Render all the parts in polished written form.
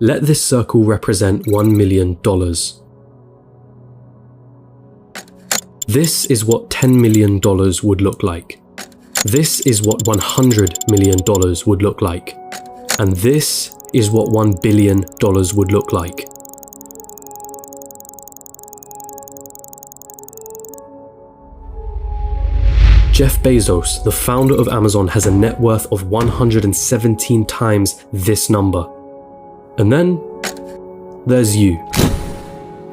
Let this circle represent $1 million. This is what $10 million would look like. This is what $100 million would look like. And this is what $1 billion would look like. Jeff Bezos, the founder of Amazon, has a net worth of 117 times this number. And then there's you.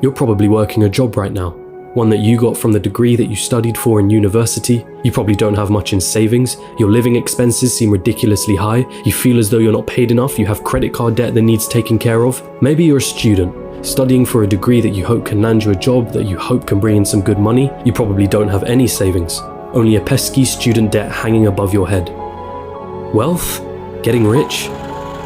You're probably working a job right now, one that you got from the degree that you studied for in university. You probably don't have much in savings. Your living expenses seem ridiculously high. You feel as though you're not paid enough. You have credit card debt that needs taken care of. Maybe you're a student, studying for a degree that you hope can land you a job that you hope can bring in some good money. You probably don't have any savings, only a pesky student debt hanging above your head. Wealth? Getting rich?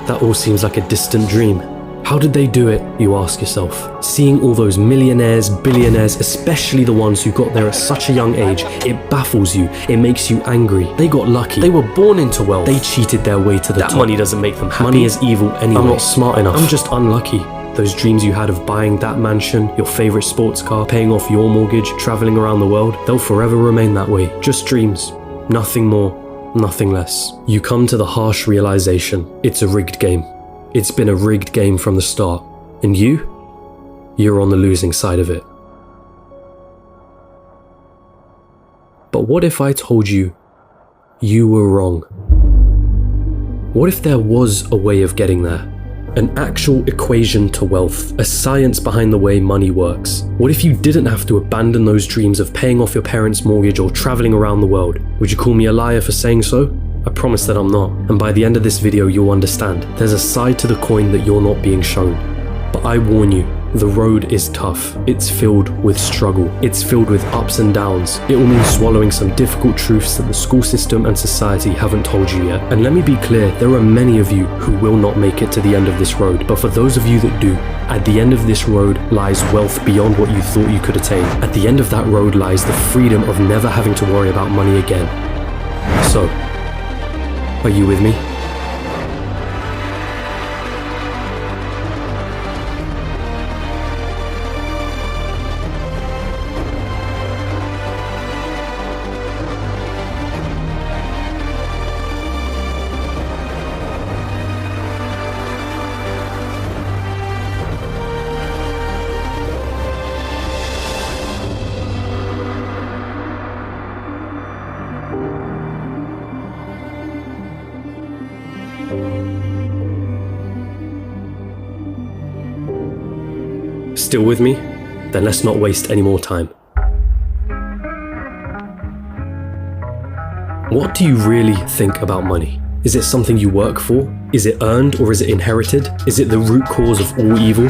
That all seems like a distant dream. How did they do it, you ask yourself? Seeing all those millionaires, billionaires, especially the ones who got there at such a young age, it baffles you, it makes you angry. They got lucky. They were born into wealth. They cheated their way to the top. That money doesn't make them happy. Money is evil anyway. I'm not smart enough. I'm just unlucky. Those dreams you had of buying that mansion, your favorite sports car, paying off your mortgage, traveling around the world, they'll forever remain that way. Just dreams. Nothing more, nothing less. You come to the harsh realization, it's a rigged game. It's been a rigged game from the start. And you're on the losing side of it. But what if I told you you were wrong? What if there was a way of getting there? An actual equation to wealth, a science behind the way money works. What if you didn't have to abandon those dreams of paying off your parents' mortgage or traveling around the world? Would you call me a liar for saying so? I promise that I'm not, and by the end of this video you'll understand. There's a side to the coin that you're not being shown. But I warn you, the road is tough. It's filled with struggle. It's filled with ups and downs. It will mean swallowing some difficult truths that the school system and society haven't told you yet. And let me be clear, there are many of you who will not make it to the end of this road. But for those of you that do, at the end of this road lies wealth beyond what you thought you could attain. At the end of that road lies the freedom of never having to worry about money again. So, are you with me? Still with me? Then let's not waste any more time. What do you really think about money? Is it something you work for? Is it earned or is it inherited? Is it the root cause of all evil?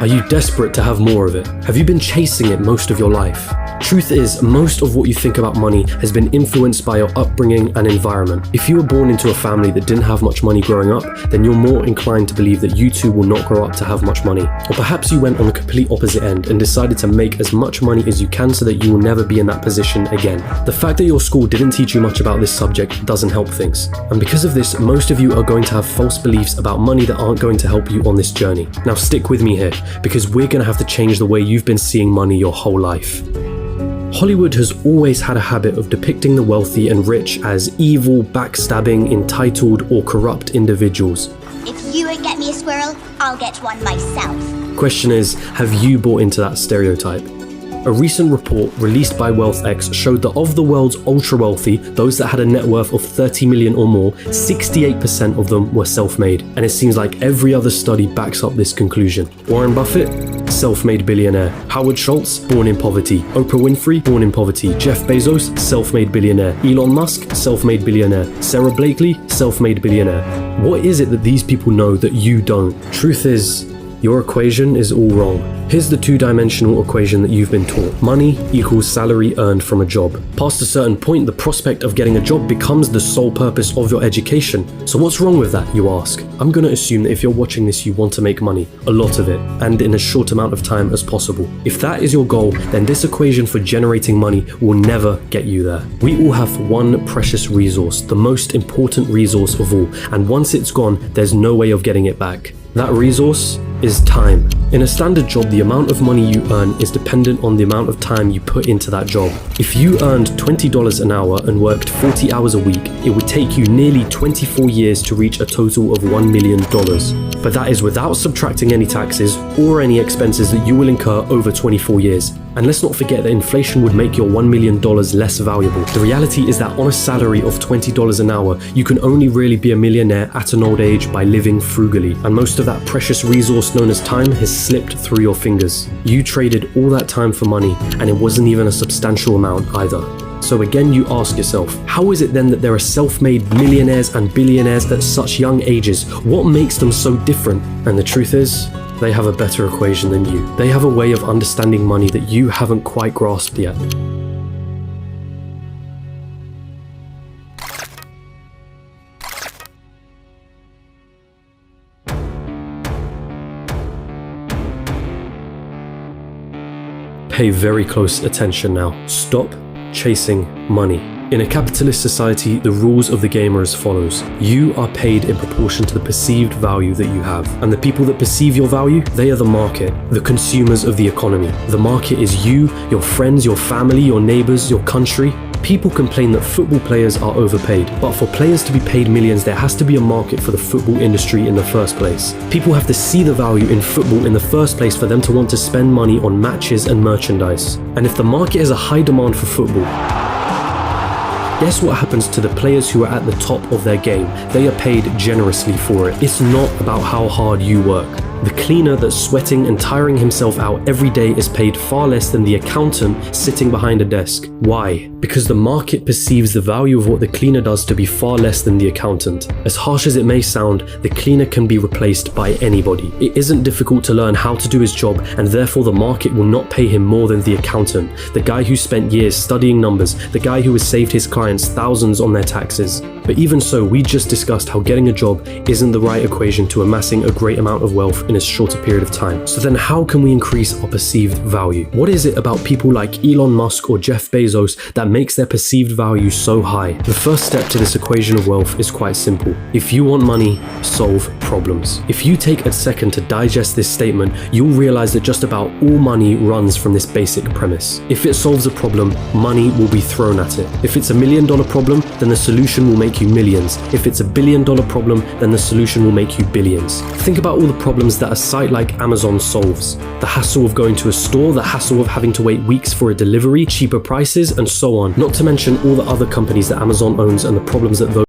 Are you desperate to have more of it? Have you been chasing it most of your life? Truth is, most of what you think about money has been influenced by your upbringing and environment. If you were born into a family that didn't have much money growing up, then you're more inclined to believe that you too will not grow up to have much money. Or perhaps you went on the complete opposite end and decided to make as much money as you can so that you will never be in that position again. The fact that your school didn't teach you much about this subject doesn't help things. And because of this, most of you are going to have false beliefs about money that aren't going to help you on this journey. Now stick with me here, because we're going to have to change the way you've been seeing money your whole life. Hollywood has always had a habit of depicting the wealthy and rich as evil, backstabbing, entitled, or corrupt individuals. If you won't get me a squirrel, I'll get one myself. Question is, have you bought into that stereotype? A recent report released by WealthX showed that of the world's ultra-wealthy, those that had a net worth of 30 million or more, 68% of them were self-made. And it seems like every other study backs up this conclusion. Warren Buffett? Self-made billionaire. Howard Schultz? Born in poverty. Oprah Winfrey? Born in poverty. Jeff Bezos? Self-made billionaire. Elon Musk? Self-made billionaire. Sarah Blakely? Self-made billionaire. What is it that these people know that you don't? Truth is, your equation is all wrong. Here's the two-dimensional equation that you've been taught. Money equals salary earned from a job. Past a certain point, the prospect of getting a job becomes the sole purpose of your education. So what's wrong with that, you ask? I'm going to assume that if you're watching this, you want to make money, a lot of it, and in as short amount of time as possible. If that is your goal, then this equation for generating money will never get you there. We all have one precious resource, the most important resource of all, and once it's gone, there's no way of getting it back. That resource is time. In a standard job, the amount of money you earn is dependent on the amount of time you put into that job. If you earned $20 an hour and worked 40 hours a week, it would take you nearly 24 years to reach a total of $1 million. But that is without subtracting any taxes or any expenses that you will incur over 24 years. And let's not forget that inflation would make your $1 million less valuable. The reality is that on a salary of $20 an hour, you can only really be a millionaire at an old age by living frugally. And most of that precious resource known as time has slipped through your fingers. You traded all that time for money, and it wasn't even a substantial amount either. So again, you ask yourself, how is it then that there are self-made millionaires and billionaires at such young ages? What makes them so different? And the truth is, they have a better equation than you. They have a way of understanding money that you haven't quite grasped yet. Pay very close attention now. Stop chasing money. In a capitalist society, the rules of the game are as follows. You are paid in proportion to the perceived value that you have. And the people that perceive your value, they are the market, the consumers of the economy. The market is you, your friends, your family, your neighbors, your country. People complain that football players are overpaid, but for players to be paid millions, there has to be a market for the football industry in the first place. People have to see the value in football in the first place for them to want to spend money on matches and merchandise. And if the market has a high demand for football, guess what happens to the players who are at the top of their game? They are paid generously for it. It's not about how hard you work. The cleaner that's sweating and tiring himself out every day is paid far less than the accountant sitting behind a desk. Why? Because the market perceives the value of what the cleaner does to be far less than the accountant. As harsh as it may sound, the cleaner can be replaced by anybody. It isn't difficult to learn how to do his job, and therefore the market will not pay him more than the accountant, the guy who spent years studying numbers, the guy who has saved his clients thousands on their taxes. But even so, we just discussed how getting a job isn't the right equation to amassing a great amount of wealth in a shorter period of time. So then how can we increase our perceived value? What is it about people like Elon Musk or Jeff Bezos that makes their perceived value so high? The first step to this equation of wealth is quite simple. If you want money, solve problems. If you take a second to digest this statement, you'll realize that just about all money runs from this basic premise. If it solves a problem, money will be thrown at it. If it's $1 million problem, then the solution will make you millions. If it's $1 billion problem, then the solution will make you billions. Think about all the problems that a site like Amazon solves. The hassle of going to a store, the hassle of having to wait weeks for a delivery, cheaper prices, and so on. Not to mention all the other companies that Amazon owns and the problems that those